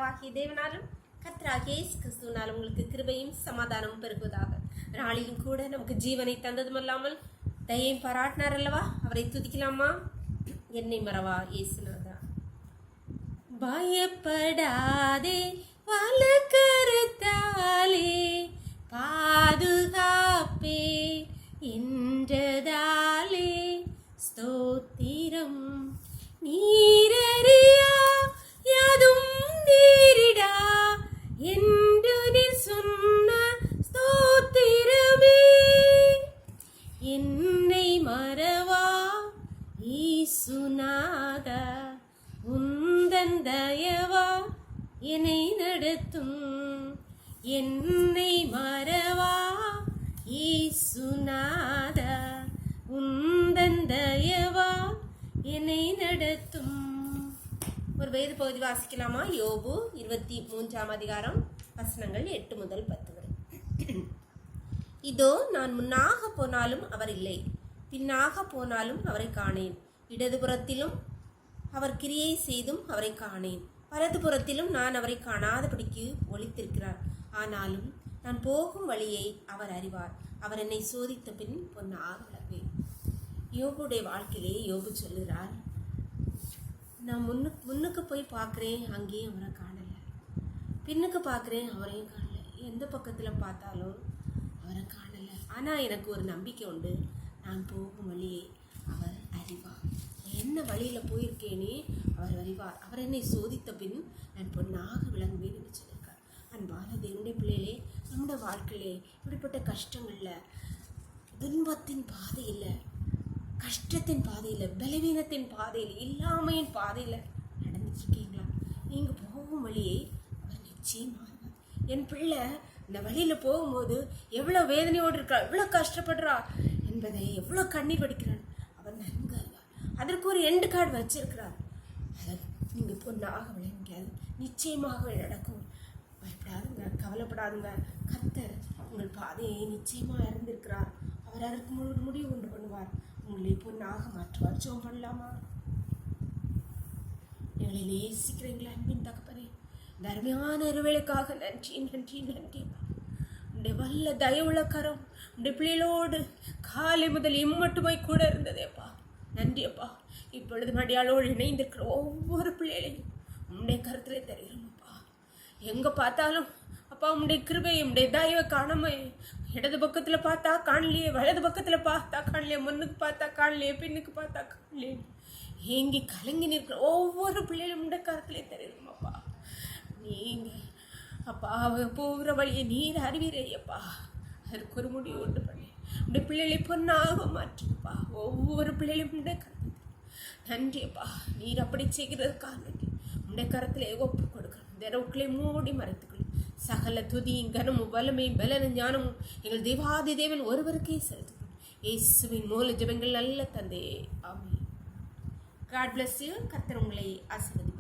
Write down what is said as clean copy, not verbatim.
பிதாவாகிய தேவனாலும் கர்த்தராகிய இயேசு கிறிஸ்துவினாலும் உங்களுக்கு கிருபையும் சமாதானமும் பெருகுவதாக. நாளிலும் கூட நமக்கு ஜீவனை தந்ததுமல்லாமல் தயையும் பாராட்டினார் அல்லவா? அவரை துதிக்கலாமா? என்னை மறவா இயேசுநாதா. பயப்படாதே, வலக்கரத்தாலே பாதுகாப்பே என்றதாலே ஸ்தோத்திரம். நீரறியா யாதும் நேரிடா என்று நீ சொன்ன ஸ்தோத்திரமே. என்னை மறவா இயேசுநாதா, உந்தன் தயவா என்னை நடத்தும். என்னை மறவா இயேசுநாதா, உந்தன் தயவா என்னை நடத்தும். ஒரு வேத பகுதி வாசிக்கலாமா? யோபு 23ஆம் அதிகாரம் வசனங்கள் 8 முதல் 10 வரை. இதோ நான் முன்னாக போனாலும் அவர் இல்லை, பின்னாக போனாலும் அவரை காணேன். இடதுபுறத்திலும் அவர் கிரியை செய்தும் அவரை காணேன், வலதுபுறத்திலும் நான் அவரை காணாதபடிக்கு ஒளித்திருக்கிறார். ஆனாலும் நான் போகும் வழியை அவர் அறிவார். அவர் என்னை சோதித்த பின் பொன்னாக விளங்குவேன். யோபுடைய வாழ்க்கையிலே யோபு சொல்லுகிறார், நான் முன்னுக்கு போய் பார்க்குறேன், அங்கேயும் அவரை காணலை. பின்னுக்கு பார்க்குறேன், அவரையும் காணலை. எந்த பக்கத்தில் பார்த்தாலும் அவரை காணலை. ஆனால் எனக்கு ஒரு நம்பிக்கை உண்டு, நான் போகும் வழியை அவர் அறிவார். என்ன வழியில் போயிருக்கேனே அவர் அறிவார். அவர் என்னை சோதித்த பின் நான் பொன்னாக விளங்குவேன் என்று சொல்லியிருக்கார். அன்பான தேவனுடைய பிள்ளைகளே, நம்முடைய வாழ்க்கையிலே இப்படிப்பட்ட கஷ்டங்களில், துன்பத்தின் பாதையில், கஷ்டத்தின் பாதையில், பலவீனத்தின் பாதையில், இல்லாமையின் பாதையில் நடந்துட்டுருக்கீங்களா? நீங்கள் போகும் வழியை அவர் நிச்சயமாக. என் பிள்ளை இந்த வழியில் போகும்போது எவ்வளோ வேதனையோடு இருக்கா, எவ்வளோ கஷ்டப்படுறா என்பதை, எவ்வளோ கண்ணீர் வடிக்கிறான் அவர் நன்கு அறிவார். அதற்கு ஒரு எண்டு கார்டு வச்சிருக்கிறார். அதை நீங்கள் பொண்ணாக விளங்காது, நிச்சயமாக நடக்கும். பயப்படாதுங்க, கவலைப்படாதுங்க. கர்த்தர் உங்கள் பாதையை நிச்சயமாக இருந்திருக்கிறார். அவர் அதற்கு முடிவு கொண்டு பண்ணுவார், உங்களை பொண்ணாக மாற்றுவார். ஜெபம் பண்ணலாமா? எங்களை நேசிக்கிறீங்களா அன்பின் தகப்பனே? இந்த அருமையான இருவேளைக்காக நன்றி நன்றி நன்றி. உடைய வல்ல தயவுள்ள கரம் உடைய பிள்ளைகளோடு காலை முதல் இம்மட்டுமாய் கூட இருந்ததேப்பா. நன்றியப்பா. இப்பொழுது மடியாளோடு இணைந்திருக்கிற ஒவ்வொரு பிள்ளைகளையும் உன்னுடைய கருத்திலே தெரிகிறோம்ப்பா. எங்கே பார்த்தாலும் அப்பா உன்னுடைய கிருபை, உன்னுடைய தயவை காணாம, இடது பக்கத்தில் பார்த்தா காணலையே, வலது பக்கத்தில் பார்த்தா காணலையே, முன்னுக்கு பார்த்தா காணலையே, பின்னுக்கு பார்த்தா காணலையே, ஏங்கி கலங்கி நிற்கிற ஒவ்வொரு பிள்ளைகளும் உன்னுடைய கருத்திலே தெரிகிறோம்ப்பா. நீங்கள் அப்பா போகிற வழியை நீர் அறிவீரையப்பா. அதற்கு ஒரு முடிவு உண்டு பண்ணி உடைய பிள்ளைகளை பொண்ணாக மாற்றுப்பா. ஒவ்வொரு பிள்ளைகளும் உடைய கருத்து நன்றியப்பா. நீர் அப்படி செய்கிறதுக்காக நன்றி. உடைய கரத்தில் ஒப்பு கொடுக்கிறோம். இந்த ரோட்களை மூடி மறைத்துக்கொள்ளும். சகல துதியும் கனமும் வல்லமையும் பலனும் ஞானமும் எங்கள் தேவாதி தேவன் ஒருவருக்கே செலுத்துகிறோம். இயேசுவின் மூல ஜெபங்கள் நல்ல தந்தையே, ஆமென். God bless you. கர்த்தர் உங்களை ஆசீர்வதிப்பார்.